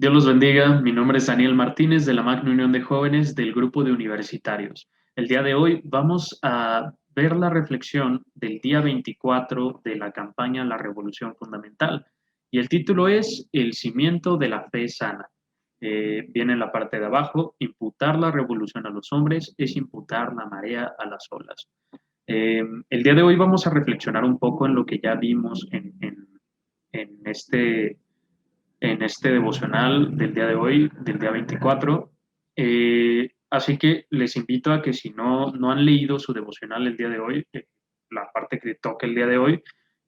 Dios los bendiga. Mi nombre es Daniel Martínez de la Magna Unión de Jóvenes del grupo de universitarios. El día de hoy vamos a ver la reflexión del día 24 de la campaña La Revolución Fundamental. Y el título es El cimiento de la fe sana. Viene en la parte de abajo: imputar la revolución a los hombres es imputar la marea a las olas. El día de hoy vamos a reflexionar un poco en lo que ya vimos en este devocional del día de hoy, del día 24. Así que les invito a que si no han leído su devocional el día de hoy, la parte que toca el día de hoy,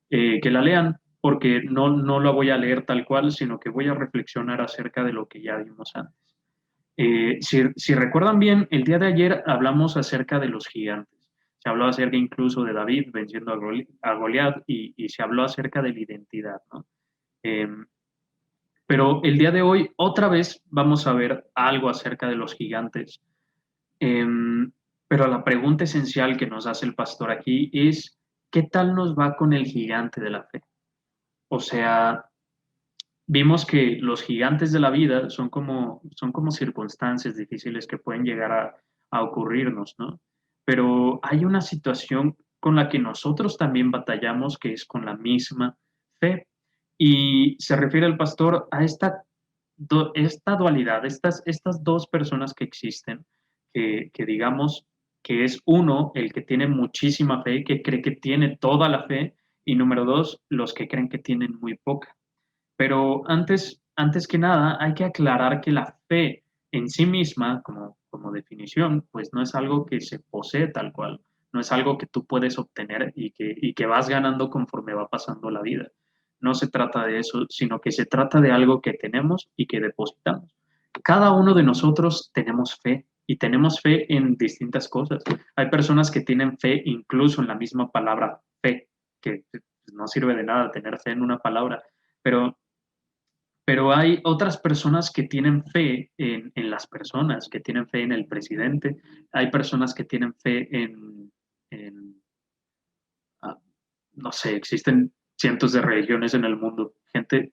que la lean, porque no la voy a leer tal cual, sino que voy a reflexionar acerca de lo que ya vimos antes. Si recuerdan bien, el día de ayer hablamos acerca de los gigantes. Se habló acerca incluso de David venciendo a Goliat y se habló acerca de la identidad, ¿no? Eh, pero el día de hoy otra vez vamos a ver algo acerca de los gigantes. Eh, pero la pregunta esencial que nos hace el pastor aquí es, ¿qué tal nos va con el gigante de la fe? O sea, vimos que los gigantes de la vida son como circunstancias difíciles que pueden llegar a ocurrirnos, ¿no? Pero hay una situación con la que nosotros también batallamos, que es con la misma fe. Y se refiere el pastor a esta dualidad, estas dos personas que existen, que digamos que es uno, el que tiene muchísima fe, que cree que tiene toda la fe, y número dos, los que creen que tienen muy poca. Pero antes que nada, hay que aclarar que la fe en sí misma, como definición, pues no es algo que se posee tal cual, no es algo que tú puedes obtener y que vas ganando conforme va pasando la vida. No se trata de eso, sino que se trata de algo que tenemos y que depositamos. Cada uno de nosotros tenemos fe y tenemos fe en distintas cosas. Hay personas que tienen fe incluso en la misma palabra fe, que pues, no sirve de nada tener fe en una palabra, pero hay otras personas que tienen fe en las personas, que tienen fe en el presidente. Hay personas que tienen fe en, ah, no sé, existen cientos de religiones en el mundo. Gente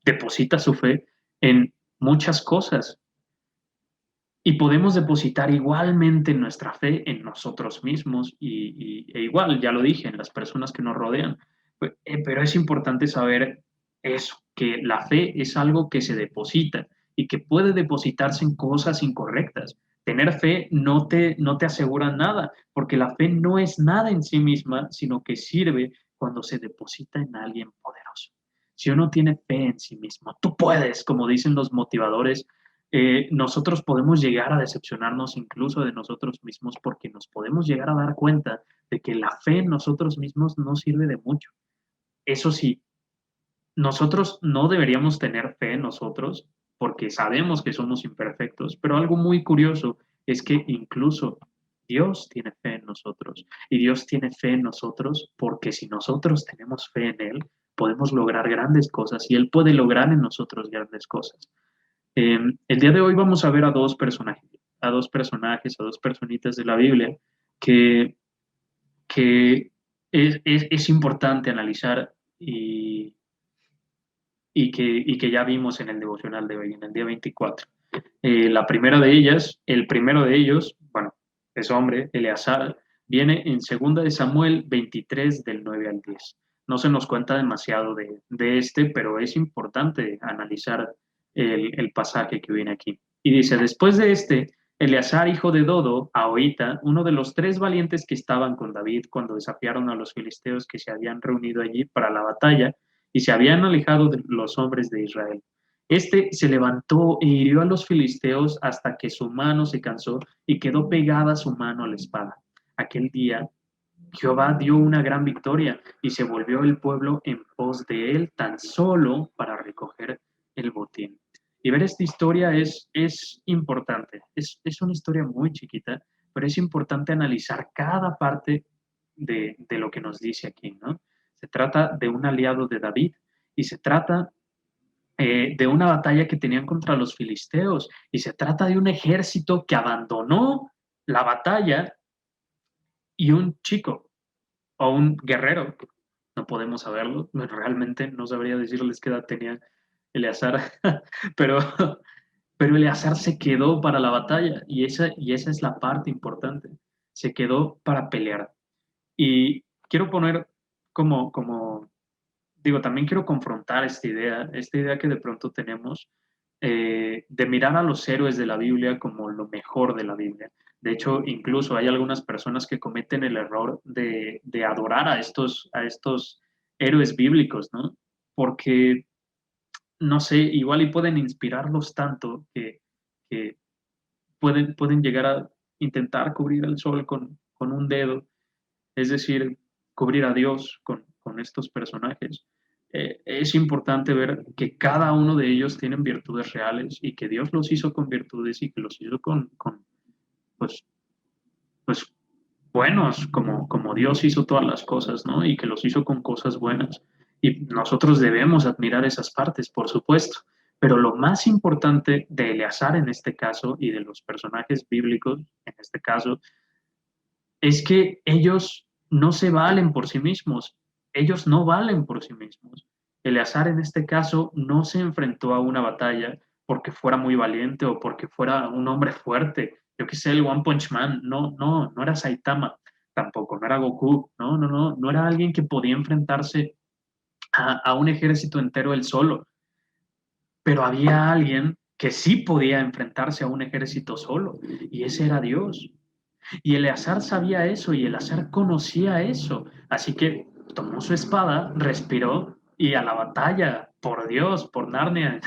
deposita su fe en muchas cosas y podemos depositar igualmente nuestra fe en nosotros mismos e igual, ya lo dije, en las personas que nos rodean. Pero es importante saber eso, que la fe es algo que se deposita y que puede depositarse en cosas incorrectas. Tener fe no te asegura nada, porque la fe no es nada en sí misma, sino que sirve cuando se deposita en alguien poderoso. Si uno tiene fe en sí mismo, tú puedes, como dicen los motivadores, nosotros podemos llegar a decepcionarnos incluso de nosotros mismos porque nos podemos llegar a dar cuenta de que la fe en nosotros mismos no sirve de mucho. Eso sí, nosotros no deberíamos tener fe en nosotros porque sabemos que somos imperfectos, pero algo muy curioso es que incluso Dios tiene fe en nosotros y Dios tiene fe en nosotros porque si nosotros tenemos fe en Él, podemos lograr grandes cosas y Él puede lograr en nosotros grandes cosas. El día de hoy vamos a ver a dos personitas de la Biblia que, que es importante analizar y que ya vimos en el devocional de hoy, en el día 24. La primera de ellas, el primero de ellos, bueno, es hombre, Eleazar, viene en 2 de Samuel 23 del 9 al 10. No se nos cuenta demasiado de este, pero es importante analizar el pasaje que viene aquí. Y dice, después de este, Eleazar, hijo de Dodo, Ahoita, uno de los tres valientes que estaban con David cuando desafiaron a los filisteos que se habían reunido allí para la batalla y se habían alejado de los hombres de Israel. Este se levantó e hirió a los filisteos hasta que su mano se cansó y quedó pegada su mano a la espada. Aquel día Jehová dio una gran victoria y se volvió el pueblo en pos de él tan solo para recoger el botín. Y ver esta historia es importante. Es una historia muy chiquita, pero es importante analizar cada parte de lo que nos dice aquí, ¿no? Se trata de un aliado de David y se trata de una batalla que tenían contra los filisteos y se trata de un ejército que abandonó la batalla y un chico o un guerrero, no podemos saberlo, realmente no sabría decirles qué edad tenía, Eleazar, pero, pero Eleazar se quedó para la batalla y esa es la parte importante. Se quedó para pelear. Y quiero poner como digo, también quiero confrontar esta idea que de pronto tenemos de mirar a los héroes de la Biblia como lo mejor de la Biblia. De hecho, incluso hay algunas personas que cometen el error de adorar a estos héroes bíblicos, ¿no? Porque, no sé, igual y pueden inspirarlos tanto que pueden llegar a intentar cubrir el sol con un dedo, es decir, cubrir a Dios con estos personajes. Es importante ver que cada uno de ellos tienen virtudes reales y que Dios los hizo con virtudes y que los hizo con pues, pues buenos, como Dios hizo todas las cosas, ¿no? Y que los hizo con cosas buenas. Y nosotros debemos admirar esas partes, por supuesto. Pero lo más importante de Eleazar en este caso y de los personajes bíblicos en este caso es que ellos no se valen por sí mismos, ellos no valen por sí mismos. Eleazar en este caso no se enfrentó a una batalla porque fuera muy valiente o porque fuera un hombre fuerte. Yo qué sé, el One Punch Man, no era Saitama tampoco, no era Goku, no era alguien que podía enfrentarse a un ejército entero él solo, pero había alguien que sí podía enfrentarse a un ejército solo, y ese era Dios. Y Eleazar sabía eso y Eleazar conocía eso. Así que tomó su espada, respiró y a la batalla, por Dios, por Narnia,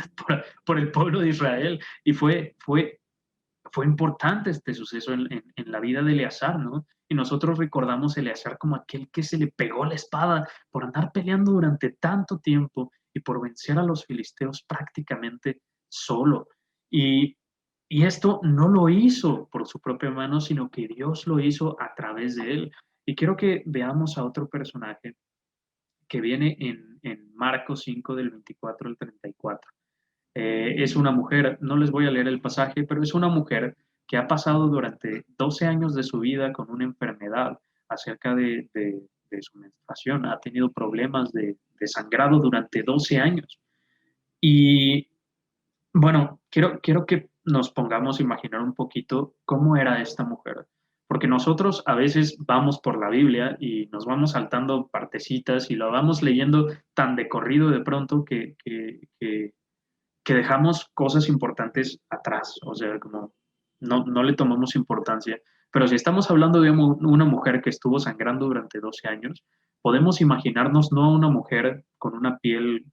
por el pueblo de Israel. Y fue importante este suceso en la vida de Eleazar, ¿no? Y nosotros recordamos a Eleazar como aquel que se le pegó la espada por andar peleando durante tanto tiempo y por vencer a los filisteos prácticamente solo. Y, y esto no lo hizo por su propia mano, sino que Dios lo hizo a través de él. Y quiero que veamos a otro personaje que viene en Marcos 5 del 24 al 34. Es una mujer, no les voy a leer el pasaje, pero es una mujer que ha pasado durante 12 años de su vida con una enfermedad acerca de su menstruación. Ha tenido problemas de sangrado durante 12 años. Y bueno, quiero que nos pongamos a imaginar un poquito cómo era esta mujer. Porque nosotros a veces vamos por la Biblia y nos vamos saltando partecitas y lo vamos leyendo tan de corrido de pronto que dejamos cosas importantes atrás, o sea, como no le tomamos importancia. Pero si estamos hablando de una mujer que estuvo sangrando durante 12 años, podemos imaginarnos no a una mujer con una piel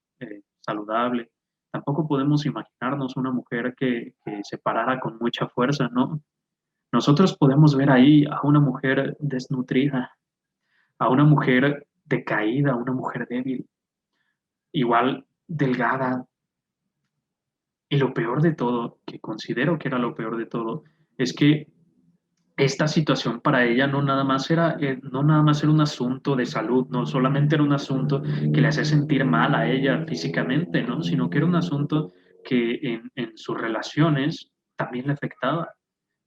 saludable, tampoco podemos imaginarnos una mujer que se parara con mucha fuerza, ¿no? Nosotros podemos ver ahí a una mujer desnutrida, a una mujer decaída, a una mujer débil, igual delgada, y lo peor de todo, que considero que era lo peor de todo, es que esta situación para ella no nada más era un asunto de salud, no solamente era un asunto que le hacía sentir mal a ella físicamente, ¿no? Sino que era un asunto que en sus relaciones también le afectaba.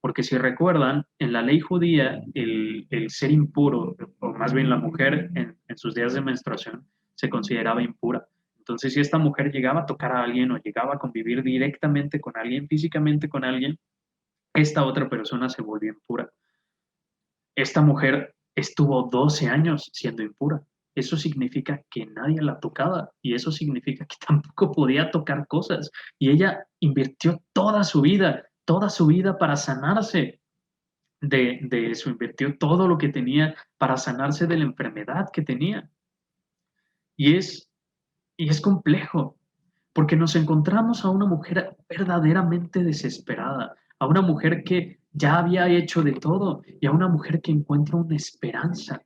Porque si recuerdan, en la ley judía, el ser impuro, o más bien la mujer en sus días de menstruación, se consideraba impura. Entonces, si esta mujer llegaba a tocar a alguien o llegaba a convivir directamente con alguien, físicamente con alguien, esta otra persona se volvió impura. Esta mujer estuvo 12 años siendo impura. Eso significa que nadie la tocaba y eso significa que tampoco podía tocar cosas. Y ella invirtió toda su vida para sanarse de eso, invirtió todo lo que tenía para sanarse de la enfermedad que tenía. Y es complejo, porque nos encontramos a una mujer verdaderamente desesperada, a una mujer que ya había hecho de todo y a una mujer que encuentra una esperanza,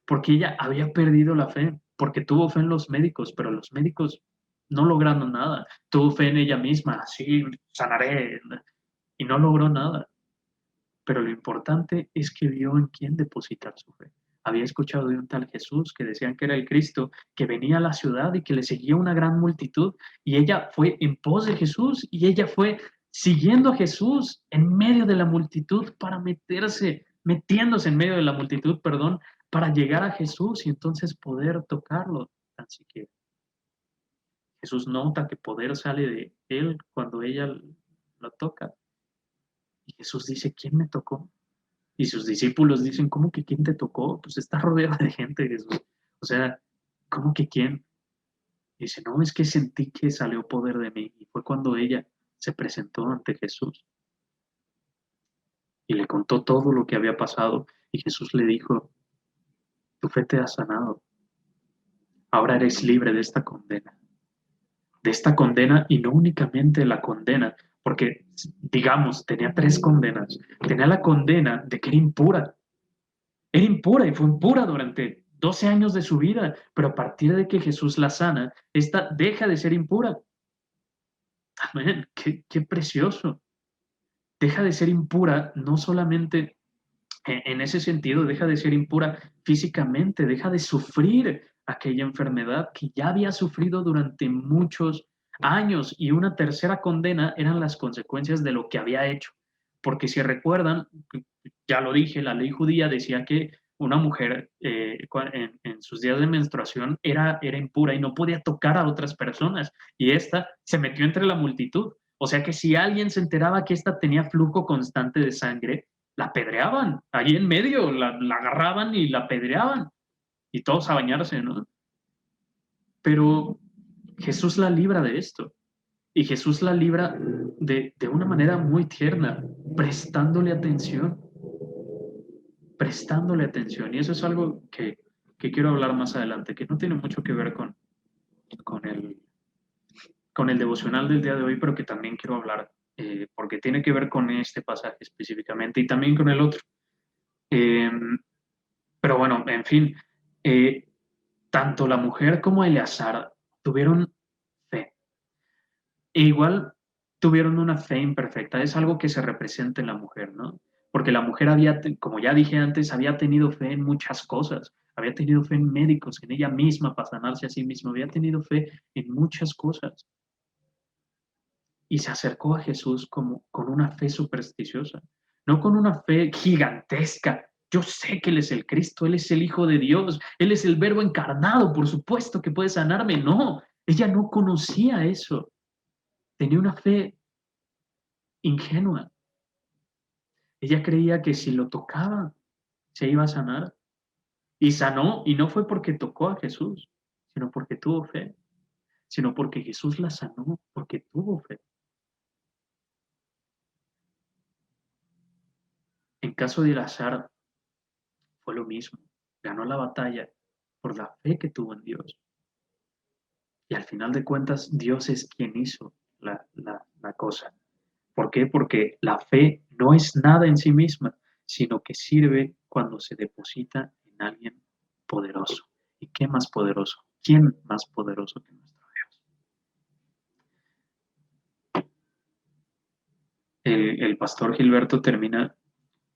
porque ella había perdido la fe, porque tuvo fe en los médicos, pero los médicos no lograron nada. Tuvo fe en ella misma, sí, sanaré, y no logró nada. Pero lo importante es que vio en quién depositar su fe. Había escuchado de un tal Jesús que decían que era el Cristo, que venía a la ciudad y que le seguía una gran multitud, y ella fue en pos de Jesús y ella fue siguiendo a Jesús en medio de la multitud para metiéndose en medio de la multitud, perdón, para llegar a Jesús y entonces poder tocarlo tan siquiera. Jesús nota que poder sale de él cuando ella lo toca. Y Jesús dice, ¿quién me tocó? Y sus discípulos dicen, ¿cómo que quién te tocó? Pues está rodeado de gente, Jesús. O sea, ¿cómo que quién? Y dice, no, es que sentí que salió poder de mí. Y fue cuando ella se presentó ante Jesús y le contó todo lo que había pasado. Y Jesús le dijo, tu fe te ha sanado. Ahora eres libre de esta condena y no únicamente la condena, porque digamos, tenía tres condenas. Tenía la condena de que era impura y fue impura durante 12 años de su vida, pero a partir de que Jesús la sana, esta deja de ser impura. Amén, qué precioso. Deja de ser impura no solamente en ese sentido, deja de ser impura físicamente, deja de sufrir aquella enfermedad que ya había sufrido durante muchos años. Y una tercera condena eran las consecuencias de lo que había hecho. Porque si recuerdan, ya lo dije, la ley judía decía que una mujer en sus días de menstruación era impura y no podía tocar a otras personas. Y esta se metió entre la multitud. O sea que si alguien se enteraba que esta tenía flujo constante de sangre, la apedreaban, ahí en medio, la agarraban y la apedreaban, y todos a bañarse, ¿no? Pero Jesús la libra de esto, y Jesús la libra de una manera muy tierna, prestándole atención, y eso es algo que quiero hablar más adelante, que no tiene mucho que ver con con el devocional del día de hoy, pero que también quiero hablar, porque tiene que ver con este pasaje específicamente y también con el otro. Eh, pero bueno, en fin, eh, tanto la mujer como Eleazar tuvieron fe. E igual tuvieron una fe imperfecta. Es algo que se representa en la mujer, ¿no? Porque la mujer como ya dije antes, había tenido fe en muchas cosas. Había tenido fe en médicos, en ella misma para sanarse a sí misma. Había tenido fe en muchas cosas. Y se acercó a Jesús como, con una fe supersticiosa, no con una fe gigantesca. Yo sé que Él es el Cristo, Él es el Hijo de Dios, Él es el Verbo encarnado, por supuesto que puede sanarme. No, ella no conocía eso. Tenía una fe ingenua. Ella creía que si lo tocaba, se iba a sanar. Y sanó, y no fue porque tocó a Jesús, sino porque tuvo fe, sino porque Jesús la sanó, porque tuvo fe. En caso de Lazaro, fue lo mismo. Ganó la batalla por la fe que tuvo en Dios. Y al final de cuentas, Dios es quien hizo la cosa. ¿Por qué? Porque la fe no es nada en sí misma, sino que sirve cuando se deposita en alguien poderoso. ¿Y qué más poderoso? ¿Quién más poderoso que nuestro Dios? El pastor Gilberto termina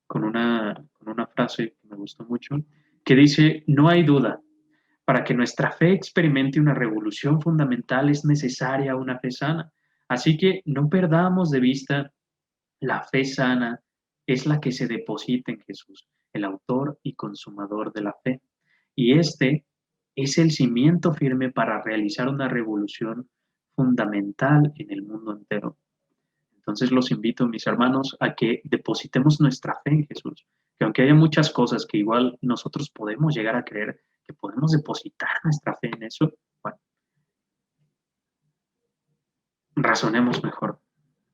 con una frase que me gustó mucho, que dice, no hay duda, para que nuestra fe experimente una revolución fundamental es necesaria una fe sana. Así que no perdamos de vista la fe sana es la que se deposita en Jesús, el autor y consumador de la fe. Y este es el cimiento firme para realizar una revolución fundamental en el mundo entero. Entonces los invito, mis hermanos, a que depositemos nuestra fe en Jesús, que aunque haya muchas cosas que igual nosotros podemos llegar a creer, que podemos depositar nuestra fe en eso, bueno, razonemos mejor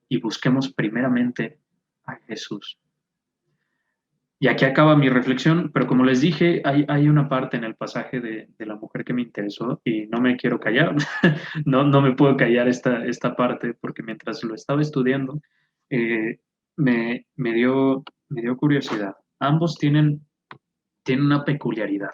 y busquemos primeramente a Jesús. Y aquí acaba mi reflexión, pero como les dije, hay una parte en el pasaje de la mujer que me interesó y no me quiero callar, no me puedo callar esta parte porque mientras lo estaba estudiando eh, me dio curiosidad. Ambos tienen una peculiaridad,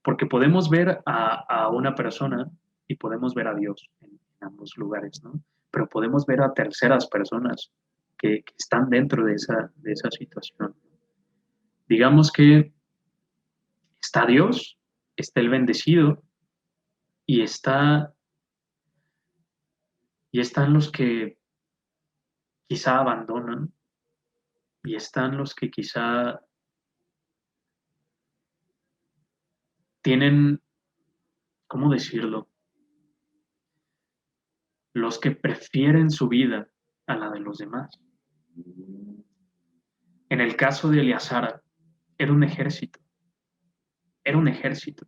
porque podemos ver a una persona y podemos ver a Dios en ambos lugares, ¿no? Pero podemos ver a terceras personas que están dentro de esa situación. Digamos que está Dios, está el bendecido y y están los que quizá abandonan y están los que quizá tienen, ¿cómo decirlo? los que prefieren su vida a la de los demás. En el caso de Eleazar, era un ejército, era un ejército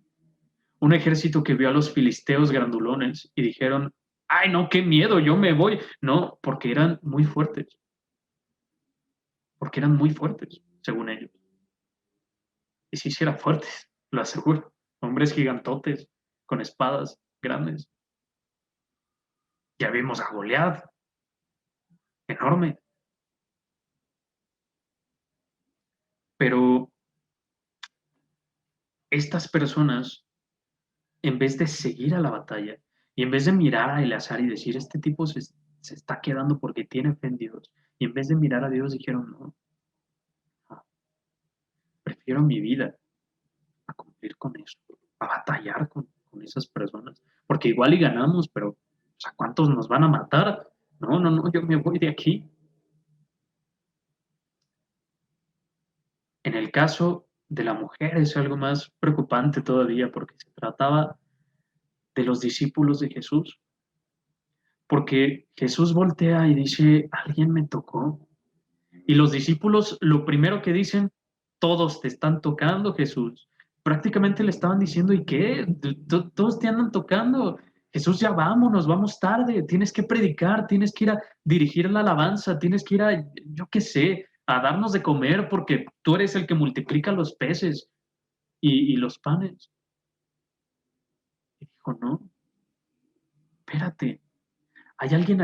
que vio a los filisteos grandulones y dijeron, ay, no, qué miedo, yo me voy. No, porque eran muy fuertes, según ellos. Y sí, sí eran fuertes, lo aseguro. Hombres gigantotes, con espadas grandes. Ya vimos a Goliat, enorme. Pero estas personas, en vez de seguir a la batalla, y en vez de mirar a Eleazar y decir, este tipo se está quedando porque tiene fe en Dios, y en vez de mirar a Dios dijeron, no, no, prefiero mi vida a cumplir con eso, a batallar con esas personas, porque igual y ganamos, pero o sea, ¿cuántos nos van a matar? No, no, no, yo me voy de aquí. En el caso de la mujer es algo más preocupante todavía porque se trataba de los discípulos de Jesús, porque Jesús voltea y dice, alguien me tocó. Y los discípulos lo primero que dicen, todos te están tocando, Jesús. Prácticamente le estaban diciendo, ¿y qué? Todos te andan tocando. Jesús, ya vámonos, vamos tarde. Tienes que predicar, tienes que ir a dirigir la alabanza, tienes que ir a, yo qué sé, a darnos de comer porque tú eres el que multiplica los peces y los panes. Y dijo, no, espérate, hay alguien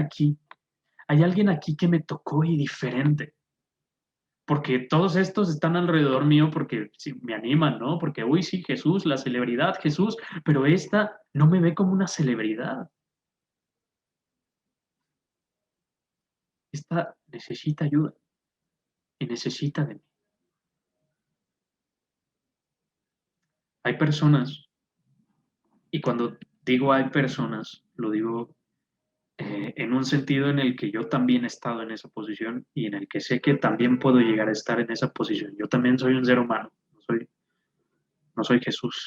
aquí que me tocó y diferente. Porque todos estos están alrededor mío porque sí, me animan, ¿no? Porque, uy, sí, Jesús, la celebridad, Jesús, pero esta no me ve como una celebridad. Esta necesita ayuda y necesita de mí. Hay personas, y cuando digo hay personas, lo digo en un sentido en el que yo también he estado en esa posición y en el que sé que también puedo llegar a estar en esa posición. Yo también soy un ser humano, no soy Jesús.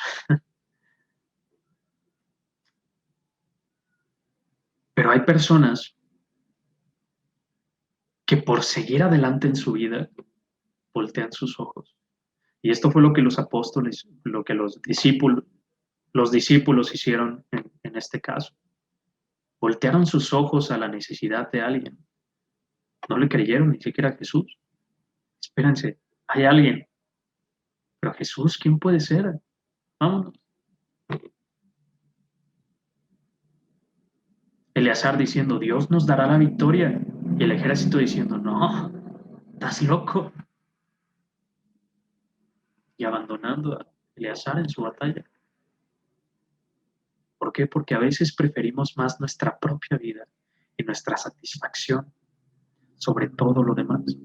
Pero hay personas que por seguir adelante en su vida voltean sus ojos. Y esto fue lo que los apóstoles, lo que los discípulos hicieron en este caso. Voltearon sus ojos a la necesidad de alguien. No le creyeron ni siquiera a Jesús. Espérense, hay alguien. Pero Jesús, ¿quién puede ser? Vámonos. Eleazar diciendo, Dios nos dará la victoria. Y el ejército diciendo, no, estás loco. Y abandonando a Eleazar en su batalla. ¿Por qué? Porque a veces preferimos más nuestra propia vida y nuestra satisfacción sobre todo lo demás.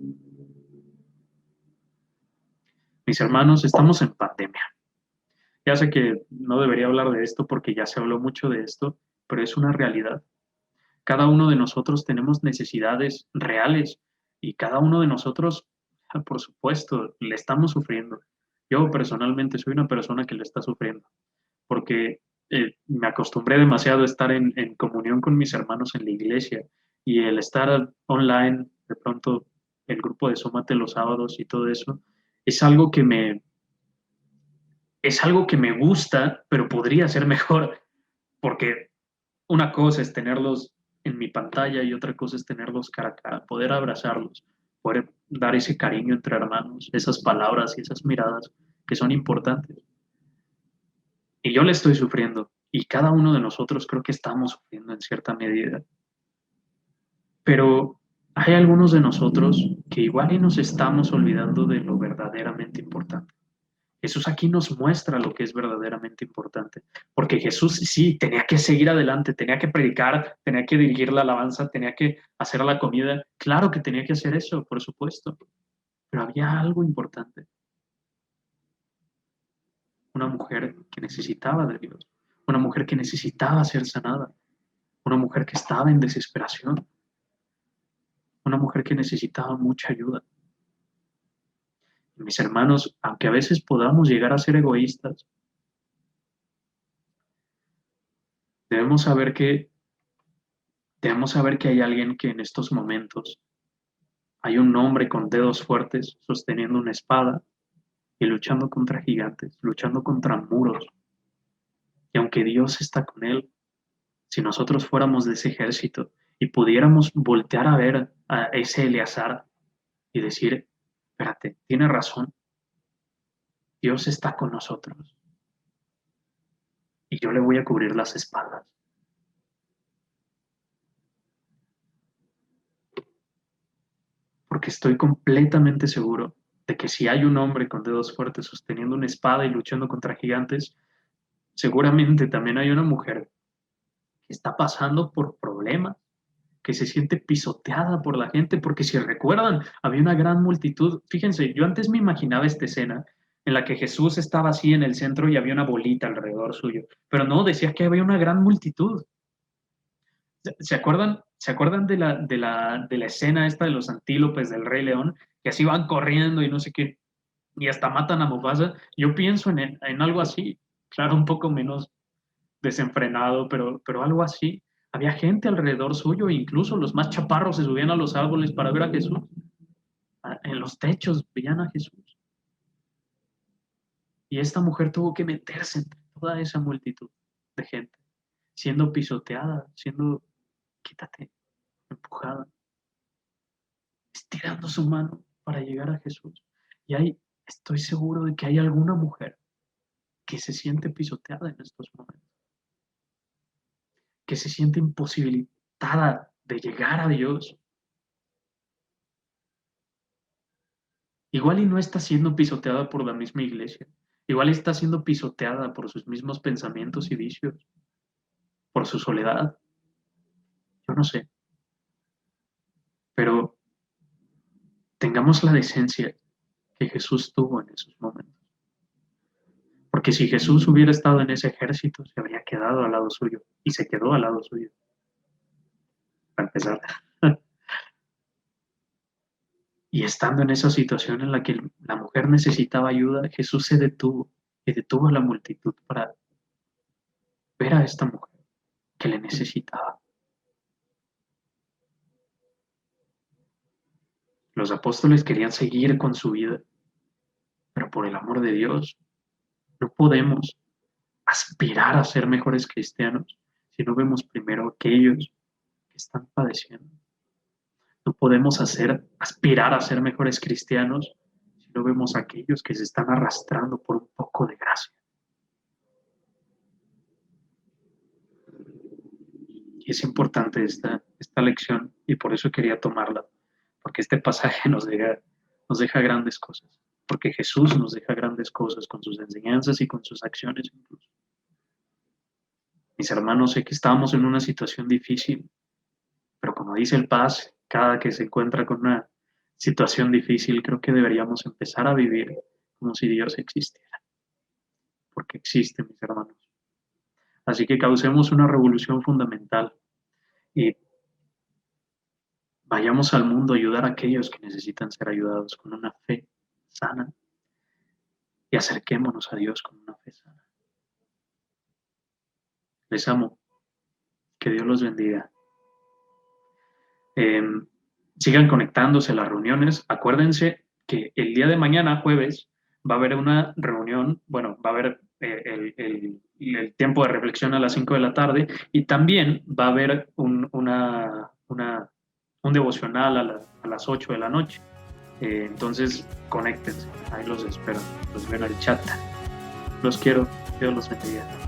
Mis hermanos, estamos en pandemia. Ya sé que no debería hablar de esto porque ya se habló mucho de esto, pero es una realidad. Cada uno de nosotros tenemos necesidades reales y cada uno de nosotros, por supuesto, le estamos sufriendo. Yo personalmente soy una persona que le está sufriendo porque me acostumbré demasiado a estar en comunión con mis hermanos en la iglesia y el estar online, de pronto el grupo de Súmate los sábados y todo eso, es algo que es algo que me gusta, pero podría ser mejor, porque una cosa es tenerlos en mi pantalla y otra cosa es tenerlos cara a cara, poder abrazarlos, poder dar ese cariño entre hermanos, esas palabras y esas miradas que son importantes. Y yo le estoy sufriendo, y cada uno de nosotros creo que estamos sufriendo en cierta medida. Pero hay algunos de nosotros que igual y nos estamos olvidando de lo verdaderamente importante. Jesús aquí nos muestra lo que es verdaderamente importante, porque Jesús sí tenía que seguir adelante, tenía que predicar, tenía que dirigir la alabanza, tenía que hacer la comida. Claro que tenía que hacer eso, por supuesto, pero había algo importante, una mujer que necesitaba de Dios, una mujer que necesitaba ser sanada, una mujer que estaba en desesperación, una mujer que necesitaba mucha ayuda. Y mis hermanos, aunque a veces podamos llegar a ser egoístas, debemos saber que debemos saber que hay alguien que en estos momentos hay un hombre con dedos fuertes sosteniendo una espada y luchando contra gigantes, luchando contra muros. Y aunque Dios está con él, si nosotros fuéramos de ese ejército y pudiéramos voltear a ver a ese Eleazar y decir, espérate, tiene razón, Dios está con nosotros y yo le voy a cubrir las espaldas. Porque estoy completamente seguro de que si hay un hombre con dedos fuertes sosteniendo una espada y luchando contra gigantes, seguramente también hay una mujer que está pasando por problemas, que se siente pisoteada por la gente, porque si recuerdan, había una gran multitud. Fíjense, yo antes me imaginaba esta escena en la que Jesús estaba así en el centro y había una bolita alrededor suyo, pero no, decía que había una gran multitud. ¿Se acuerdan de la escena esta de los antílopes del Rey León? Que así van corriendo y no sé qué, y hasta matan a Mufasa. Yo pienso en algo así, claro, un poco menos desenfrenado, pero algo así. Había gente alrededor suyo, e incluso los más chaparros se subían a los árboles para ver a Jesús. En los techos veían a Jesús. Y esta mujer tuvo que meterse entre toda esa multitud de gente, siendo pisoteada, siendo, quítate, empujada, estirando su mano para llegar a Jesús. Estoy seguro de que hay alguna mujer que se siente pisoteada en estos momentos, que se siente imposibilitada de llegar a Dios. Igual y no está siendo pisoteada por la misma iglesia, igual está siendo pisoteada por sus mismos pensamientos y vicios, por su soledad, yo no sé, pero tengamos la decencia que Jesús tuvo en esos momentos. Porque si Jesús hubiera estado en ese ejército, se habría quedado al lado suyo, y se quedó al lado suyo, para empezar. Y estando en esa situación en la que la mujer necesitaba ayuda, Jesús se detuvo y detuvo a la multitud para ver a esta mujer que le necesitaba. Los apóstoles querían seguir con su vida, pero por el amor de Dios, no podemos aspirar a ser mejores cristianos si no vemos primero a aquellos que están padeciendo. No podemos aspirar a ser mejores cristianos si no vemos a aquellos que se están arrastrando por un poco de gracia. Y es importante esta lección y por eso quería tomarla, porque este pasaje nos deja grandes cosas, porque Jesús nos deja grandes cosas con sus enseñanzas y con sus acciones incluso. Mis hermanos, sé que estamos en una situación difícil, pero como dice el Paz, cada que se encuentra con una situación difícil, creo que deberíamos empezar a vivir como si Dios existiera, porque existe, mis hermanos. Así que causemos una revolución fundamental y vayamos al mundo a ayudar a aquellos que necesitan ser ayudados con una fe sana y acerquémonos a Dios con una fe sana. Les amo. Que Dios los bendiga. Eh, Sigan conectándose a las reuniones. Acuérdense que el día de mañana, jueves, va a haber una reunión, bueno, va a haber el tiempo de reflexión a las 5 de la tarde y también va a haber un devocional a las 8 de la noche. Entonces, conéctense, ahí los espero, los veo en el chat. Los quiero, Dios los bendiga.